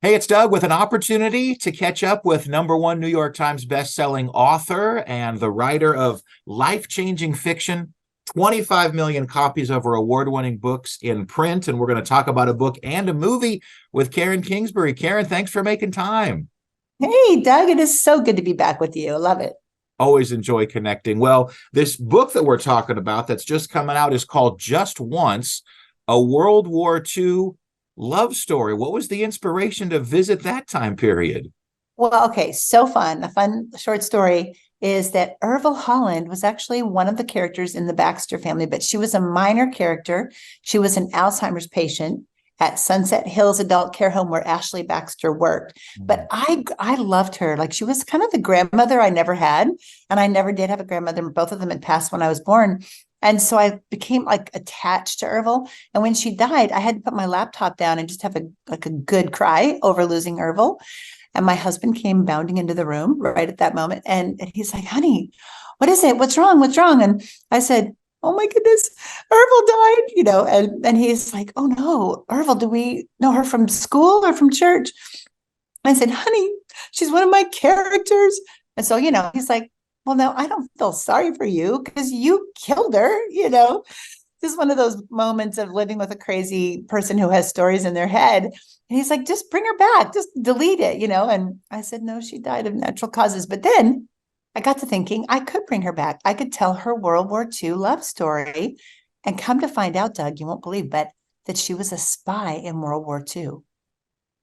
Hey, it's Doug with an opportunity to catch up with number one New York Times bestselling author and the writer of life-changing fiction, 25 million copies of her award-winning books in print. And we're going to talk about a book and a movie with Karen Kingsbury. Karen, thanks for making time. Hey, Doug, it is so good to be back with you. I love it. Always enjoy connecting. Well, this book that we're talking about that's just coming out is called Just Once, a World War II love story. What was the inspiration to visit that time period? Well, okay, so fun. A fun short story is that Ervil Holland was actually one of the characters in the Baxter family, but she was a minor character. She was an Alzheimer's patient at Sunset Hills Adult Care Home where Ashley Baxter worked. But I loved her. Like she was kind of the grandmother I never had, and I never did have a grandmother. Both of them had passed when I was born. And so I became like attached to Ervil. And when she died, I had to put my laptop down and just have a good cry over losing Ervil. And my husband came bounding into the room right at that moment. And he's like, honey, what is it? What's wrong? What's wrong? And I said, oh my goodness, Ervil died, and he's like, oh no, Ervil, do we know her from school or from church? I said, honey, she's one of my characters. And so, he's like, well, no, I don't feel sorry for you because you killed her. This is one of those moments of living with a crazy person who has stories in their head. And he's like, just bring her back, just delete it. And I said, no, she died of natural causes. But then I got to thinking I could bring her back. I could tell her World War II love story and come to find out, Doug, you won't believe, but that she was a spy in World War II.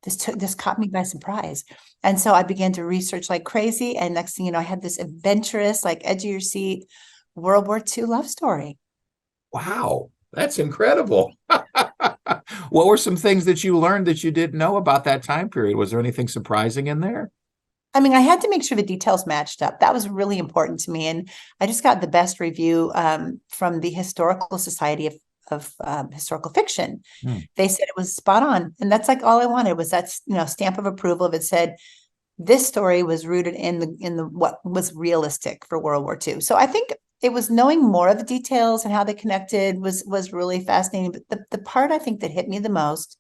This caught me by surprise. And so I began to research like crazy. And next thing you know, I had this adventurous, like edge of your seat World War II love story. Wow, that's incredible. What were some things that you learned that you didn't know about that time period? Was there anything surprising in there? I mean, I had to make sure the details matched up. That was really important to me. And I just got the best review from the Historical Society of Historical Fiction. They said it was spot on. And that's like all I wanted was that, stamp of approval. If it said this story was rooted in the what was realistic for World War II. So I think it was knowing more of the details and how they connected was really fascinating. But the part I think that hit me the most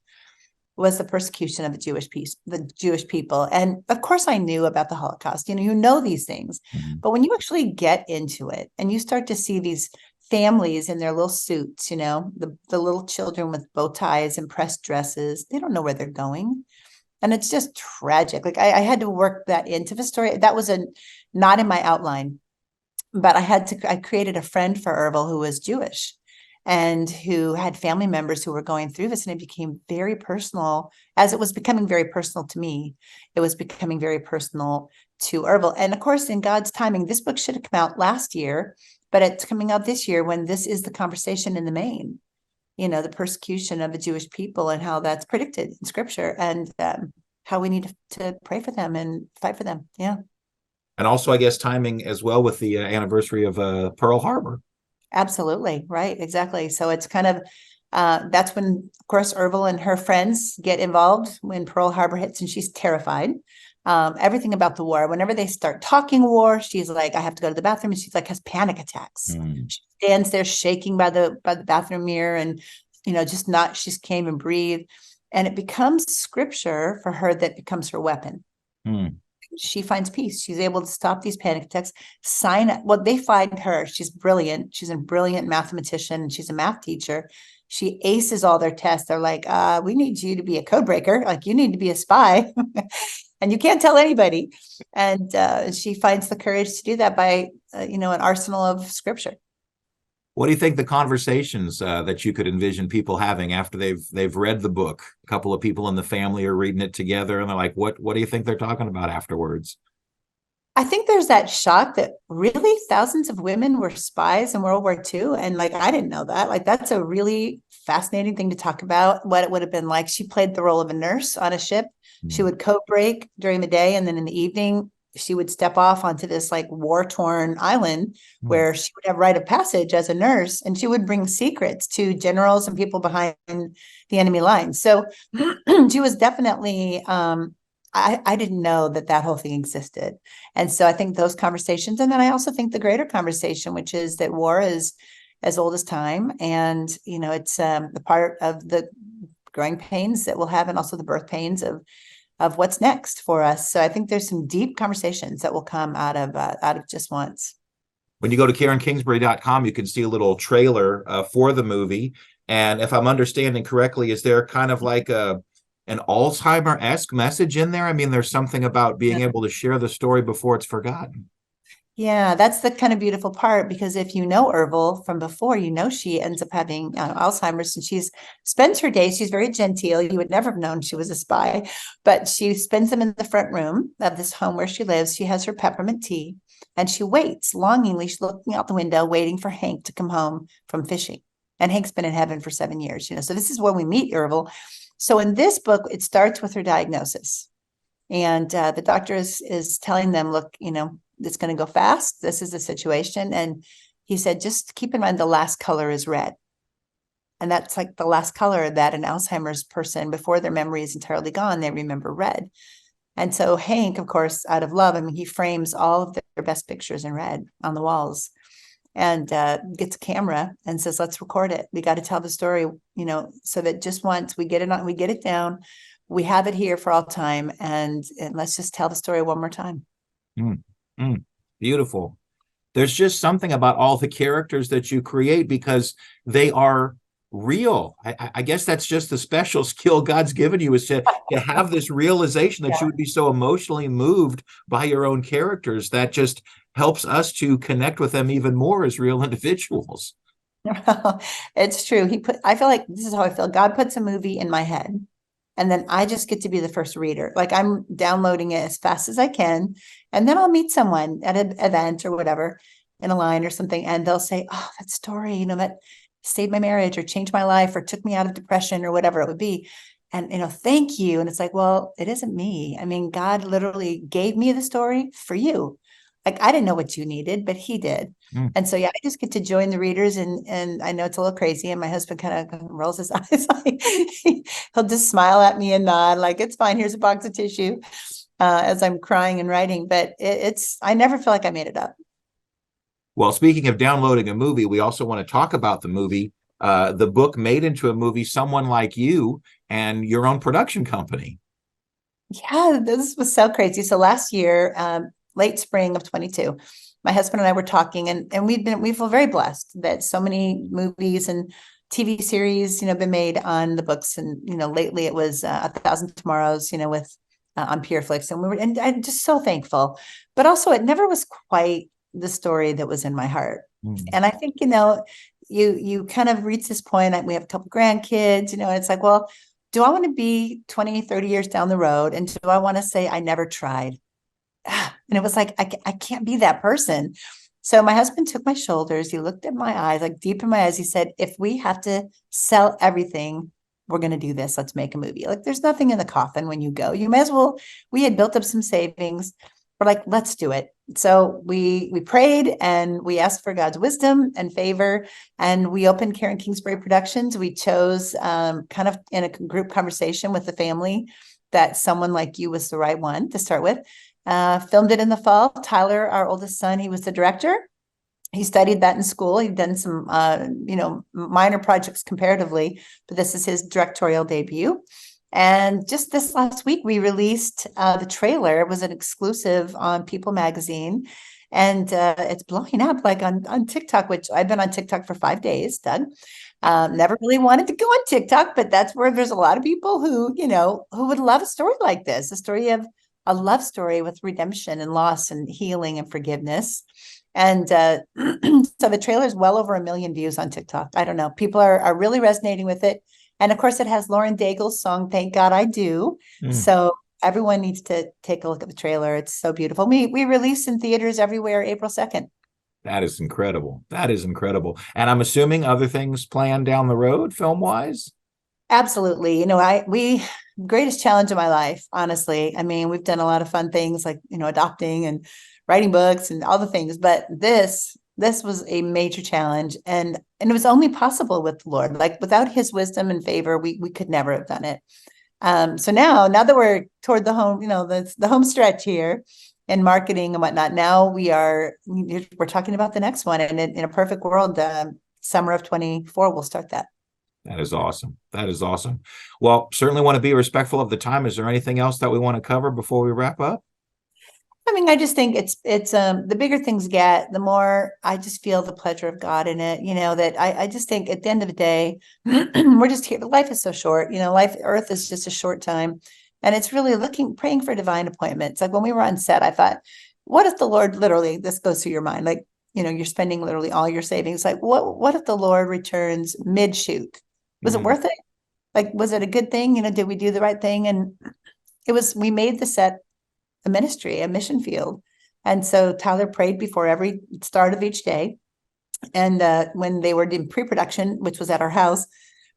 was the persecution of the Jewish people. And of course I knew about the Holocaust, you know these things, but when you actually get into it and you start to see these families in their little suits, the little children with bow ties and pressed dresses, they don't know where they're going. And it's just tragic. Like I had to work that into the story. That was not in my outline, but I created a friend for Ervil who was Jewish and who had family members who were going through this. And it became very personal. As it was becoming very personal to me, it was becoming very personal to Ervil. And of course, in God's timing, this book should have come out last year, but it's coming out this year when this is the conversation in the main, the persecution of the Jewish people and how that's predicted in scripture and how we need to pray for them and fight for them. Yeah. And also, I guess, timing as well with the anniversary of Pearl Harbor. Absolutely. Right. Exactly. So it's kind of, that's when, of course, Ervil and her friends get involved when Pearl Harbor hits and she's terrified. Everything about the war, whenever they start talking war, she's like, I have to go to the bathroom. And she's like, has panic attacks. She stands there shaking by the bathroom mirror and, she can't even breathe. And it becomes scripture for her that becomes her weapon. She finds peace. She's able to stop these panic attacks, sign up. Well, they find her. She's brilliant. She's a brilliant mathematician. She's a math teacher. She aces all their tests. They're like, we need you to be a code breaker. Like you need to be a spy and you can't tell anybody. And she finds the courage to do that by, an arsenal of scripture. What do you think the conversations that you could envision people having after they've read the book? A couple of people in the family are reading it together, and they're like, "What do you think they're talking about afterwards?" I think there's that shock that really thousands of women were spies in World War II, and like I didn't know that. Like that's a really fascinating thing to talk about. What it would have been like. She played the role of a nurse on a ship. She would code break during the day, and then in the evening she would step off onto this like war-torn island where she would have rite of passage as a nurse, and she would bring secrets to generals and people behind the enemy lines. So she was definitely, I didn't know that whole thing existed. And so I think those conversations, and then I also think the greater conversation, which is that war is as old as time. And, it's the part of the growing pains that we'll have, and also the birth pains of of what's next for us. So I think there's some deep conversations that will come out of Just Once. When you go to KarenKingsbury.com, you can see a little trailer for the movie. And if I'm understanding correctly, is there kind of like an Alzheimer-esque message in there? I mean, there's something about being able to share the story before it's forgotten. Yeah, that's the kind of beautiful part, because if you know Ervil from before, you know she ends up having Alzheimer's, and she's spends her days, she's very genteel. You would never have known she was a spy, but she spends them in the front room of this home where she lives. She has her peppermint tea, and she waits longingly. She's looking out the window, waiting for Hank to come home from fishing. And Hank's been in heaven for 7 years, so this is where we meet Ervil. So in this book, it starts with her diagnosis. And the doctor is telling them, look, it's going to go fast. This is the situation. And he said, just keep in mind the last color is red. And that's like the last color that an Alzheimer's person, before their memory is entirely gone, they remember red. And so Hank, of course, out of love, he frames all of their best pictures in red on the walls, and gets a camera and says, let's record it. We got to tell the story, so that just once we get it down, we have it here for all time. And let's just tell the story one more time. Beautiful. There's just something about all the characters that you create, because they are real. I guess that's just the special skill God's given you, is to have this realization that you would be so emotionally moved by your own characters. That just helps us to connect with them even more as real individuals. It's true. I feel like this is how I feel. God puts a movie in my head, and then I just get to be the first reader. Like, I'm downloading it as fast as I can. And then I'll meet someone at an event or whatever, in a line or something. And they'll say, oh, that story, that saved my marriage or changed my life or took me out of depression or whatever it would be. And, thank you. And it's like, well, it isn't me. God literally gave me the story for you. Like, I didn't know what you needed, but he did. And so, I just get to join the readers, and I know it's a little crazy. And my husband kind of rolls his eyes. He'll just smile at me and nod, like, it's fine. Here's a box of tissue, as I'm crying and writing. But I never feel like I made it up. Well, speaking of downloading a movie, we also want to talk about the movie, the book made into a movie, Someone Like You, and your own production company. Yeah, this was so crazy. So last year, late spring of 22, my husband and I were talking, and we feel very blessed that so many movies and TV series, been made on the books. And, lately it was A Thousand Tomorrows, with on Pureflix. And I'm just so thankful, but also it never was quite the story that was in my heart. And I think, you kind of reach this point that we have a couple grandkids, and it's like, well, do I want to be 20, 30 years down the road? And do I want to say I never tried? And it was like, I can't be that person. So my husband took my shoulders. He looked at my eyes, like deep in my eyes. He said, if we have to sell everything, we're going to do this. Let's make a movie. Like, there's nothing in the coffin when you go. You may as well. We had built up some savings. We're like, let's do it. So we prayed, and we asked for God's wisdom and favor, and we opened Karen Kingsbury Productions. We chose kind of in a group conversation with the family that Someone Like You was the right one to start with. Filmed it in the fall. Tyler, our oldest son, he was the director. He studied that in school. He'd done some, minor projects comparatively, but this is his directorial debut. And just this last week, we released the trailer. It was an exclusive on People magazine, and it's blowing up like on TikTok, which I've been on TikTok for 5 days, Doug. Never really wanted to go on TikTok, but that's where there's a lot of people who would love a story like this, a story of a love story with redemption and loss and healing and forgiveness. And so the trailer is well over 1 million views on TikTok. I don't know. People are really resonating with it. And of course, it has Lauren Daigle's song, Thank God I Do. So everyone needs to take a look at the trailer. It's so beautiful. We release in theaters everywhere April 2nd. That is incredible. That is incredible. And I'm assuming other things planned down the road, film-wise? Absolutely. We greatest challenge of my life, honestly. We've done a lot of fun things like, adopting and writing books and all the things, but this was a major challenge, and it was only possible with the Lord. Like, without his wisdom and favor, we could never have done it. So now that we're toward the home, the home stretch here in marketing and whatnot, now we're talking about the next one, and in a perfect world, summer of 24, we'll start that. That is awesome. That is awesome. Well, certainly want to be respectful of the time. Is there anything else that we want to cover before we wrap up? I mean, I just think it's the bigger things get, the more I just feel the pleasure of God in it. That I just think at the end of the day, we're just here. Life is so short. Earth is just a short time. And it's really praying for divine appointments. Like when we were on set, I thought, what if the Lord literally, this goes through your mind, like, you're spending literally all your savings. Like, what if the Lord returns mid-shoot? Was it Mm, worth it? Like, was it a good thing? Did we do the right thing? And we made the set a ministry, a mission field. And so Tyler prayed before every start of each day. And when they were in pre-production, which was at our house,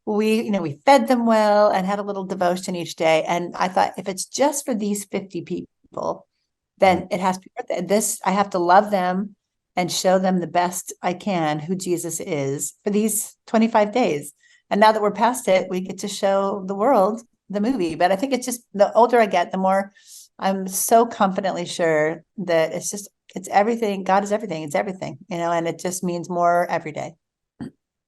we fed them well and had a little devotion each day. And I thought, if it's just for these 50 people, mm. then it has to be worth it. I have to love them and show them the best I can who Jesus is for these 25 days. And now that we're past it, we get to show the world the movie. But I think it's just, the older I get, the more I'm so confidently sure that it's everything. God is everything. It's everything, and it just means more every day.